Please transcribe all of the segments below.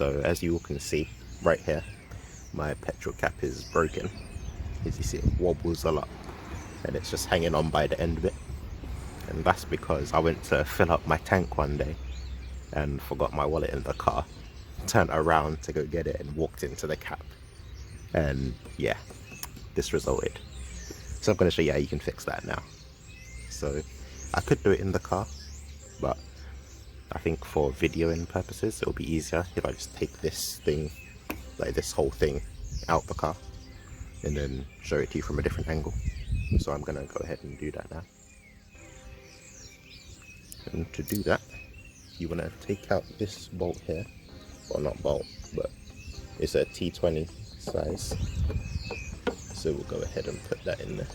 So as you all can see right here, my petrol cap is broken. As you see, it wobbles a lot and it's just hanging on by the end of it. And that's because I went to fill up my tank one day and forgot my wallet in the car, turned around to go get it and walked into the cap, and yeah, this resulted. So I'm going to show you how you can fix that now. So I could do it in the car, but I think for videoing purposes it'll be easier if I just take this thing, like this whole thing, out the car and then show it to you from a different angle. So I'm going to go ahead and do that now. And to do that, you want to take out this bolt here, well, not bolt, but it's a T20 size, so we'll go ahead and put that in there.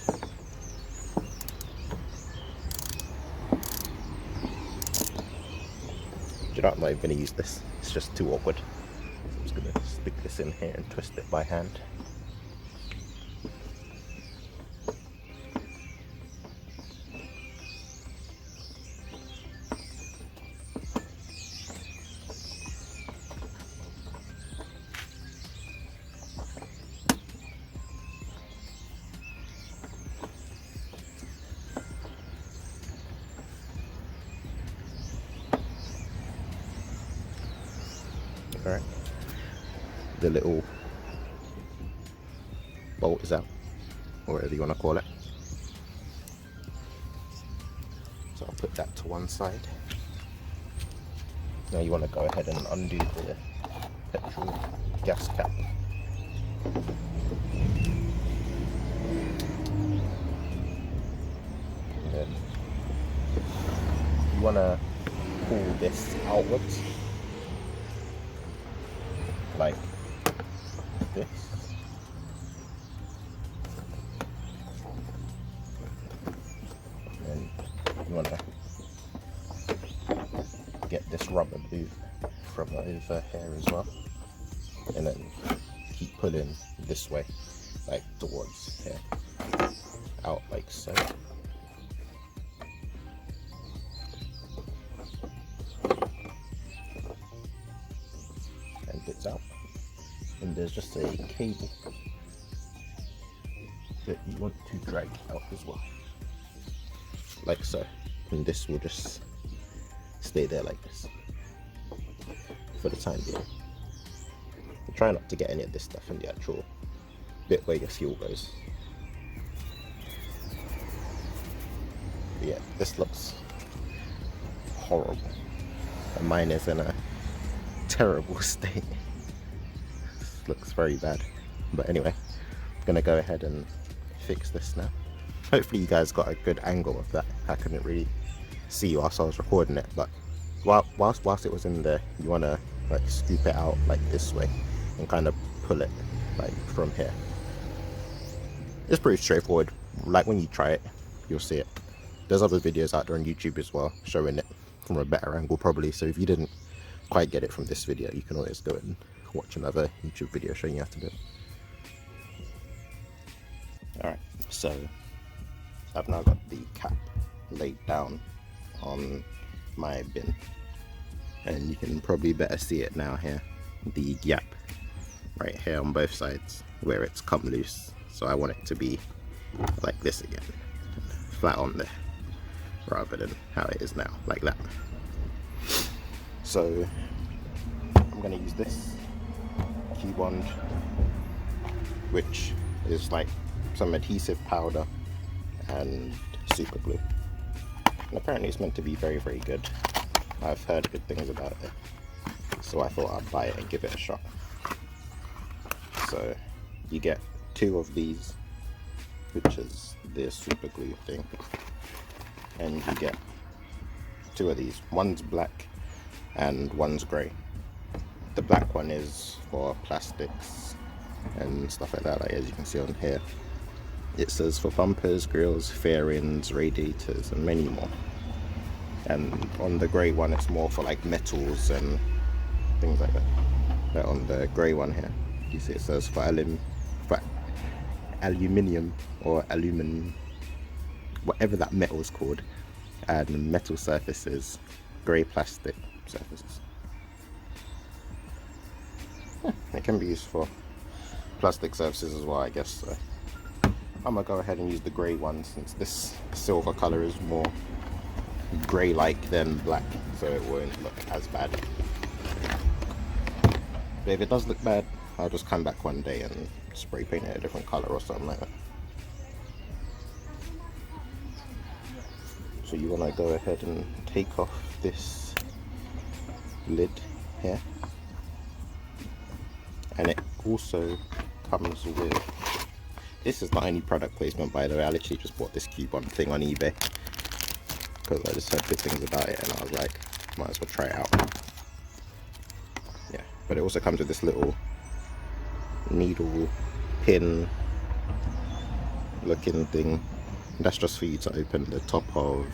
Do you know, I'm not even going to use this, it's just too awkward. So I'm just going to stick this in here and twist it by hand. Alright, the little bolt is out, or whatever you want to call it. So I'll put that to one side. Now you want to go ahead and undo the petrol gas cap. And then you want to pull this outwards, like this. And you want to get this rubber boot from over here as well, and then keep pulling this way, like towards here, out like so. And it's out. And there's just a cable that you want to drag out as well, like so. And this will just stay there like this for the time being. And try not to get any of this stuff in the actual bit where your fuel goes. But yeah, this looks horrible, and mine is in a terrible state. This looks very bad, but anyway, I'm gonna go ahead and fix this now. Hopefully you guys got a good angle of that. I couldn't really see whilst I was recording it, but whilst it was in there, you want to like scoop it out like this way and kind of pull it like from here. It's pretty straightforward. Like when you try it, you'll see it. There's other videos out there on YouTube as well showing it from a better angle probably, so if you didn't quite get it from this video, you can always go and watch another YouTube video showing you how to do it. Alright, so I've now got the cap laid down on my bin, and you can probably better see it now here, the gap right here on both sides where it's come loose. So I want it to be like this again, flat on there, rather than how it is now, like that. So I'm going to use this Q-bond, which is like some adhesive powder and super glue, and apparently it's meant to be very, very good. I've heard good things about it, so I thought I'd buy it and give it a shot. So you get 2 of these, which is the super glue thing, and you get 2 of these. One's black and one's grey. The black one is for plastics and stuff like that, like as you can see on here. It says for bumpers, grills, fairings, radiators, and many more. And on the grey one, it's more for like metals and things like that. But on the grey one here, you see it says for aluminium or aluminum, whatever that metal is called, and metal surfaces, grey plastic surfaces. It can be used for plastic surfaces as well, I guess. So I'm gonna go ahead and use the grey one, since this silver colour is more grey-like than black, so it won't look as bad. But if it does look bad, I'll just come back one day and spray paint it a different colour or something like that. So you want to go ahead and take off this lid here, and it also comes with, this is not any product placement by the way, I literally just bought this coupon thing on eBay because I just heard good things about it and I was like, might as well try it out. Yeah, but it also comes with this little needle pin looking thing. That's just for you to open the top of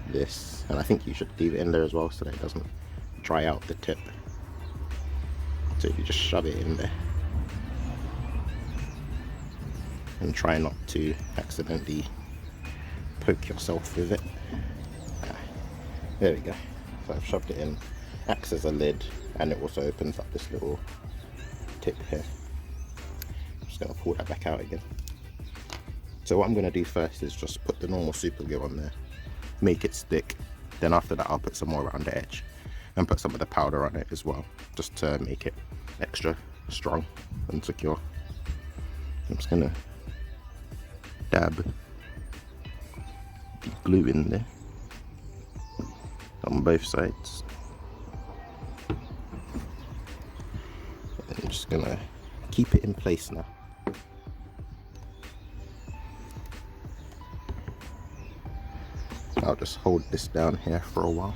this, and I think you should leave it in there as well so that it doesn't dry out the tip. So you just shove it in there and try not to accidentally poke yourself with it. There we go. So I've shoved it in, acts as a lid, and it also opens up this little tip here. I'm just going to pull that back out again. So what I'm going to do first is just put the normal super glue on there, make it stick, then after that I'll put some more around the edge and put some of the powder on it as well, just to make it extra strong and secure. I'm just going to dab the glue in there on both sides. And I'm just going to keep it in place now. I'll just hold this down here for a while.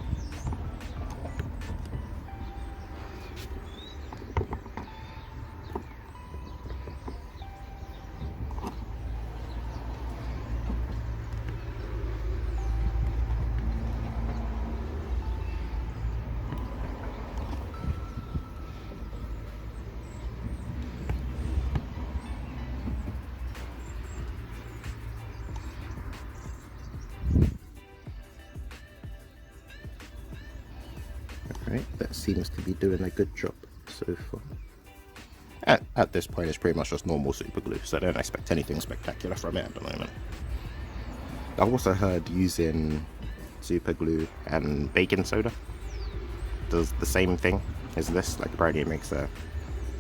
Right, that seems to be doing a good job so far. At this point it's pretty much just normal super glue, so I don't expect anything spectacular from it at the moment. I've also heard using super glue and baking soda does the same thing as this, like apparently it makes a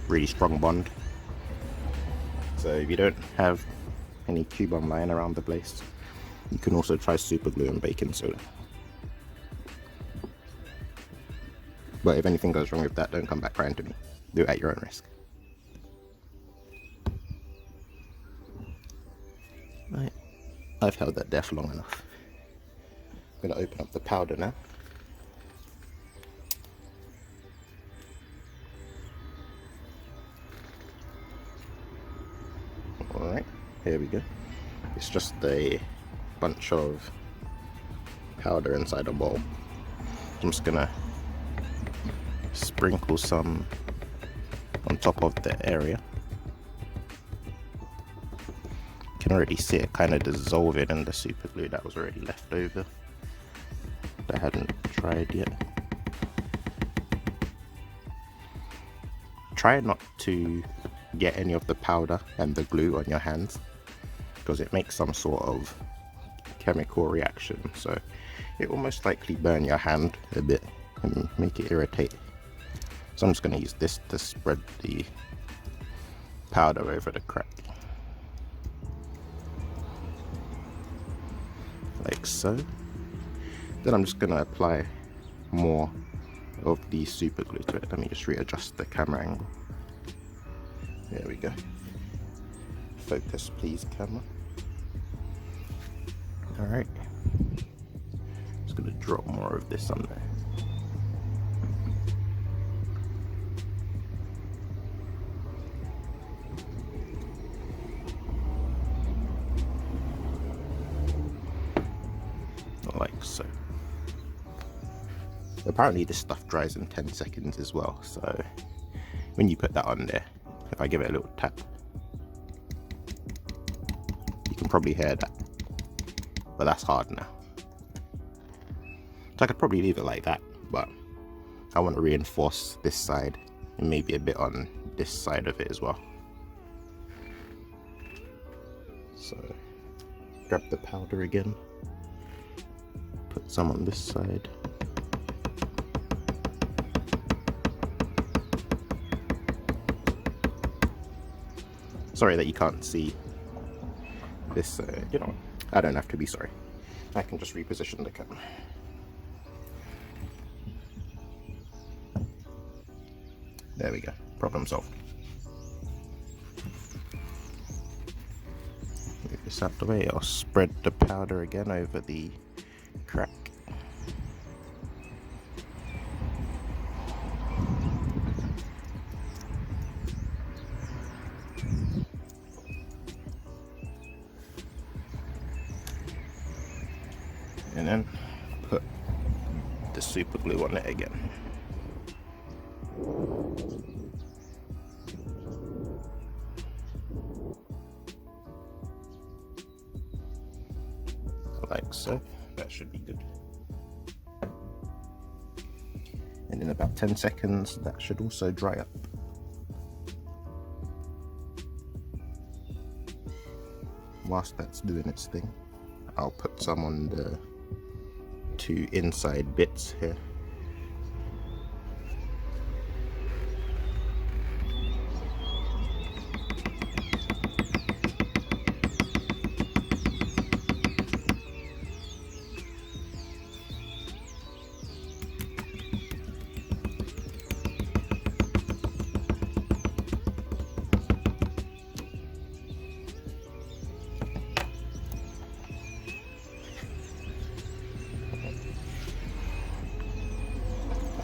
really strong bond. So if you don't have any Cubone lying around the place, you can also try super glue and baking soda. But if anything goes wrong with that, don't come back crying to me. Do it at your own risk. Right, I've held that there for long enough. I'm going to open up the powder now. Alright, here we go. It's just a bunch of powder inside a bowl. I'm just going to sprinkle some on top of the area. You can already see it kind of dissolving in the super glue that was already left over that I hadn't tried yet. Try not to get any of the powder and the glue on your hands because it makes some sort of chemical reaction, so it will most likely burn your hand a bit and make it irritate. So I'm just going to use this to spread the powder over the crack. Like so. Then I'm just going to apply more of the super glue to it. Let me just readjust the camera angle. There we go. Focus please, camera. Alright. Just going to drop more of this on there. Like so. Apparently this stuff dries in 10 seconds as well, so when you put that on there, if I give it a little tap, you can probably hear that, but that's hard now. So I could probably leave it like that, but I want to reinforce this side and maybe a bit on this side of it as well. So grab the powder again, put some on this side. Sorry that you can't see this, you know, I don't have to be sorry. I can just reposition the camera. There we go, problem solved. Move this out the way, I'll spread the powder again over the crack. And then put the super glue on it again. Like so, that should be good. And in about 10 seconds, that should also dry up. Whilst that's doing its thing, I'll put some on the two inside bits here.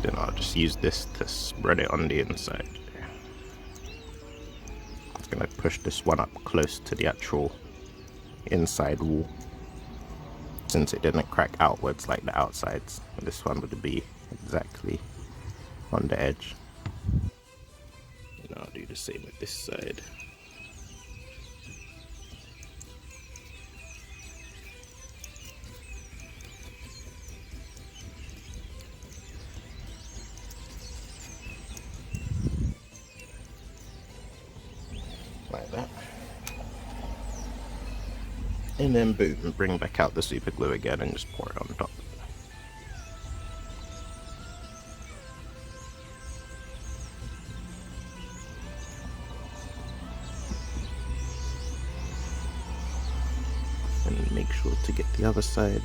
Then I'll just use this to spread it on the inside. I'm gonna push this one up close to the actual inside wall, since it didn't crack outwards like the outsides. This one would be exactly on the edge. And I'll do the same with this side. Like that. And then boom, bring back out the super glue again and just pour it on top. And make sure to get the other side.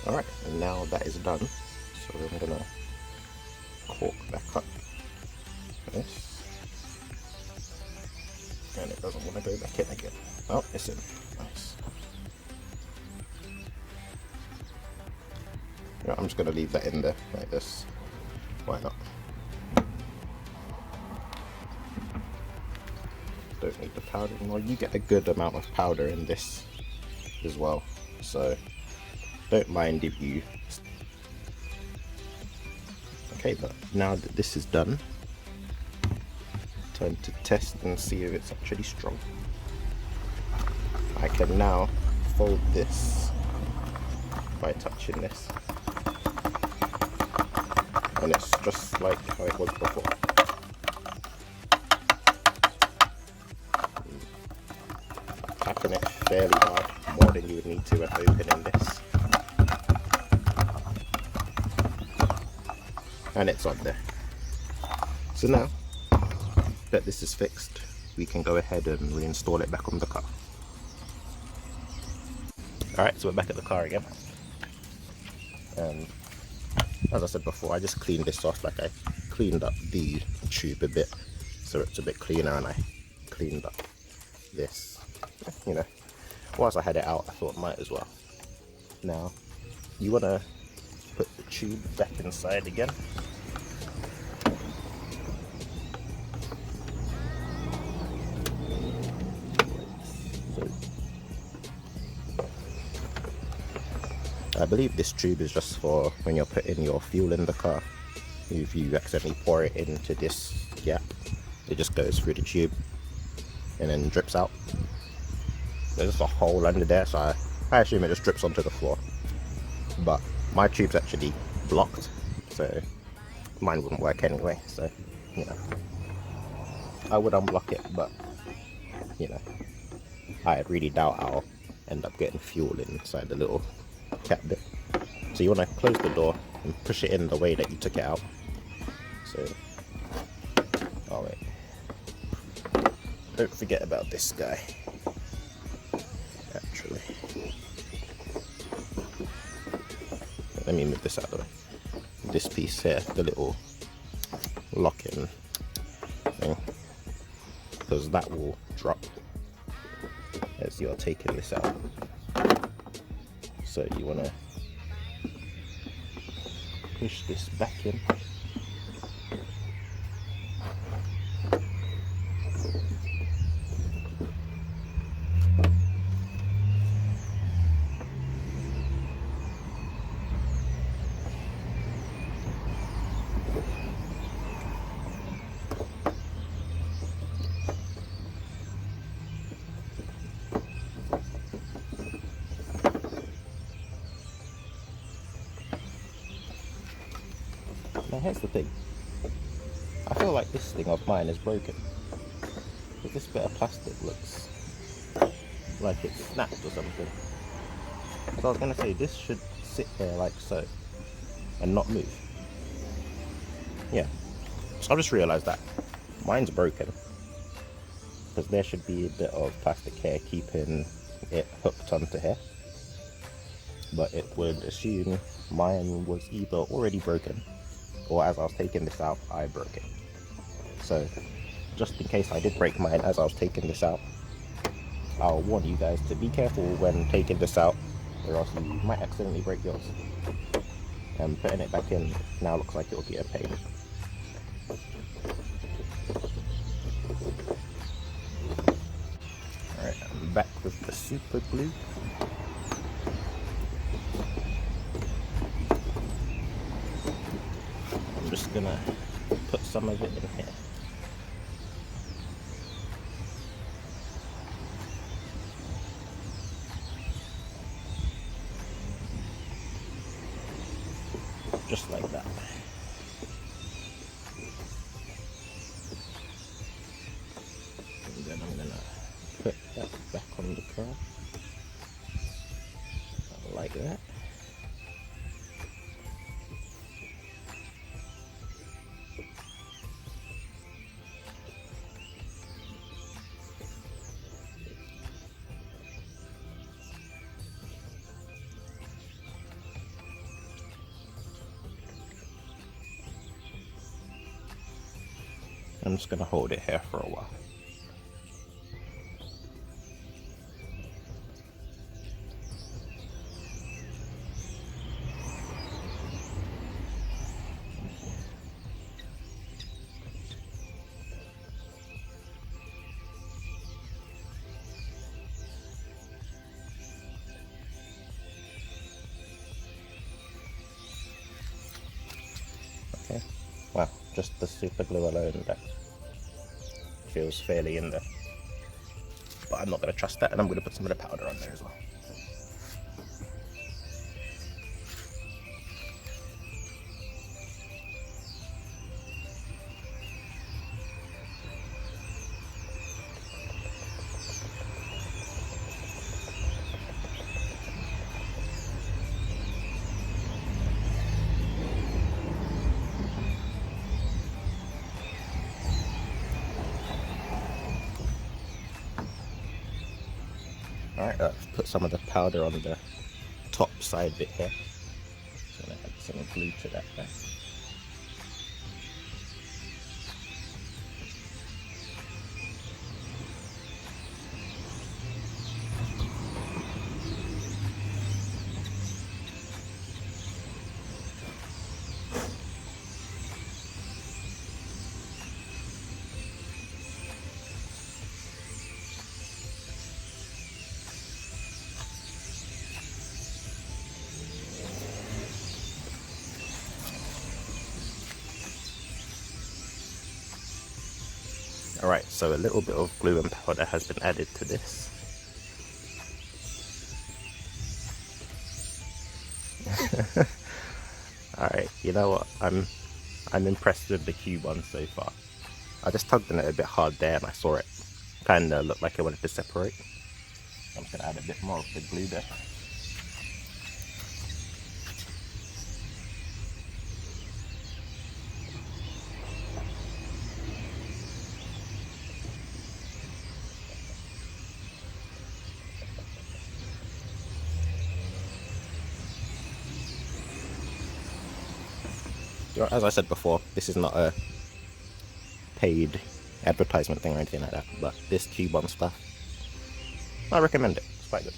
Alright, and now that is done, so I'm gonna cork back up this, and it doesn't want to go back in again. Oh, it's in. Nice. Yeah, I'm just gonna leave that in there like this. Why not? Don't need the powder anymore. You get a good amount of powder in this as well, so don't mind if you... Okay, but now that this is done, time to test and see if it's actually strong. I can now fold this by touching this, and it's just like how it was before. Tapping it fairly hard, more than you would need to when opening this. And it's on there. So now that this is fixed, we can go ahead and reinstall it back on the car. Alright, so we're back at the car again. And as I said before, I just cleaned this off. Like, I cleaned up the tube a bit so it's a bit cleaner, and I cleaned up this. You know, whilst I had it out, I thought might as well. Now, you want to put the tube back inside again. I believe this tube is just for when you're putting your fuel in the car. If you accidentally pour it into this gap, it just goes through the tube and then drips out. there's just a hole under there, so I assume it just drips onto the floor. But my tube's actually blocked, so mine wouldn't work anyway. So, you know, I would unblock it, but you know, I really doubt I'll end up getting fuel inside the little cap bit. So you want to close the door and push it in the way that you took it out. So, oh wait, don't forget about this guy. Actually, let me move this out of the way. This piece here, the little lock-in thing, because that will drop as you're taking this out. So you want to push this back in. Now here's the thing, I feel like this thing of mine is broken, because this bit of plastic looks like it's snapped or something. So I was going to say, this should sit there like so and not move. Yeah, so I just realised that mine's broken, because there should be a bit of plastic here keeping it hooked onto here, but it would assume mine was either already broken, or as I was taking this out, I broke it. So, just in case I did break mine as I was taking this out, I'll warn you guys to be careful when taking this out, or else you might accidentally break yours. And putting it back in now looks like it'll be a pain. Alright, I'm back with the super glue. I'm just gonna put some of it in here. Just like that. And then I'm gonna put that back on the car. Like that. I'm just gonna hold it here for a while. Okay, wow, just the super glue alone, that feels fairly in there. But I'm not going to trust that, and I'm going to put some of the powder on there as well. Alright, let's put some of the powder on the top side bit here. Just going to add some glue to that there. Alright, so a little bit of glue and powder has been added to this. Alright, you know what? I'm impressed with the Q1 so far. I just tugged on it a bit hard there and I saw it kinda looked like it wanted to separate. I'm just gonna add a bit more of the glue there. As I said before, this is not a paid advertisement thing or anything like that, but this Q1 stuff, I recommend it. It's quite good.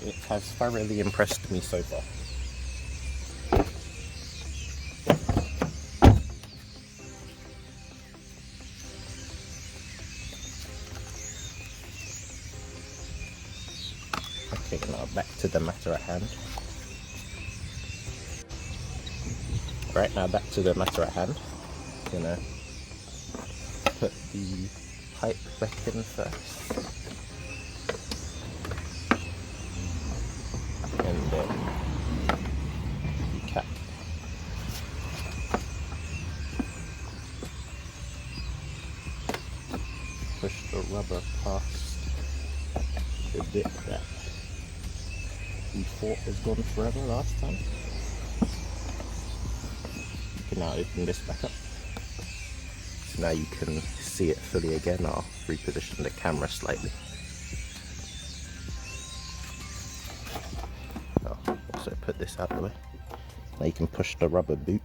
It has thoroughly impressed me so far. Okay, now back to the matter at hand. Right, now back to the matter at hand. I'm gonna put the pipe back in first. And then the cap. Push the rubber past the bit that we thought was gone forever last time. You can now open this back up. So now you can see it fully again. I'll reposition the camera slightly. I'll also put this out of the way. Now you can push the rubber boot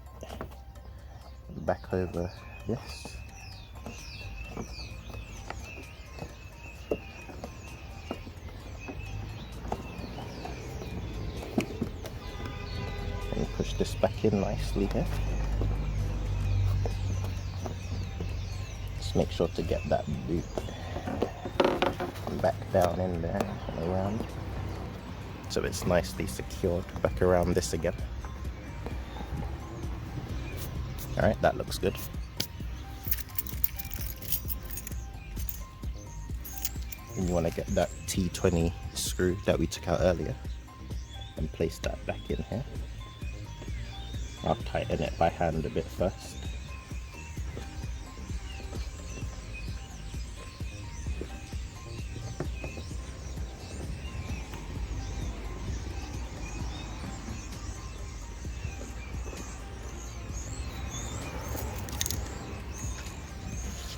back over this. And push this back in nicely here. Just make sure to get that boot back down in there and around, so it's nicely secured back around this again. Alright, that looks good. And you want to get that T20 screw that we took out earlier and place that back in here. I'll tighten it by hand a bit first.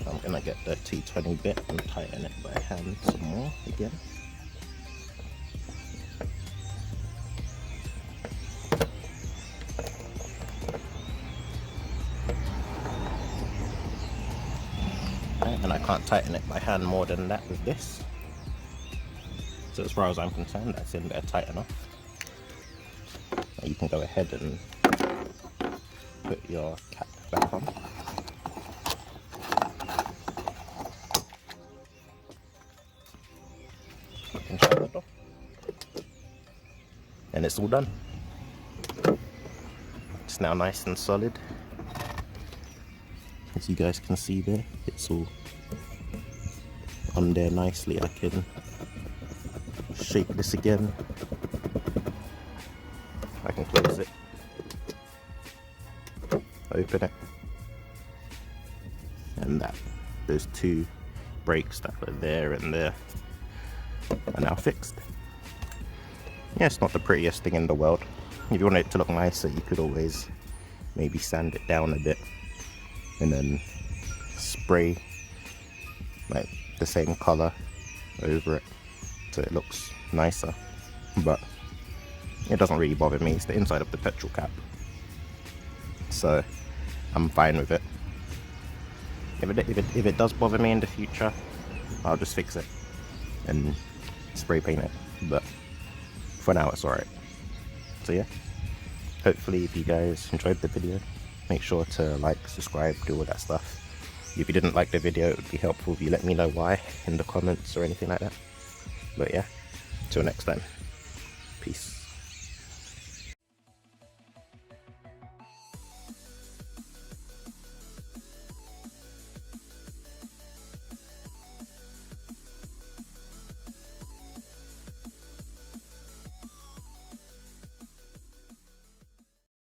I'm gonna get the T20 bit and tighten it by hand some more again. And I can't tighten it by hand more than that with this. So as far as I'm concerned, that's in there tight enough. Now you can go ahead and put your cap back on. And shut the door. And it's all done. It's now nice and solid. As you guys can see there, it's all on there nicely. I can shake this again. I can close it, open it, and those two brakes that were there and there are now fixed. Yeah, it's not the prettiest thing in the world. If you want it to look nicer, you could always maybe sand it down a bit and then spray like the same color over it so it looks nicer, but it doesn't really bother me. It's the inside of the petrol cap, so I'm fine with it. If it does bother me in the future, I'll just fix it and spray paint it, but for now it's alright. So yeah, hopefully if you guys enjoyed the video, make sure to like, subscribe, do all that stuff. If you didn't like the video, it would be helpful if you let me know why in the comments or anything like that. But yeah, till next time, peace.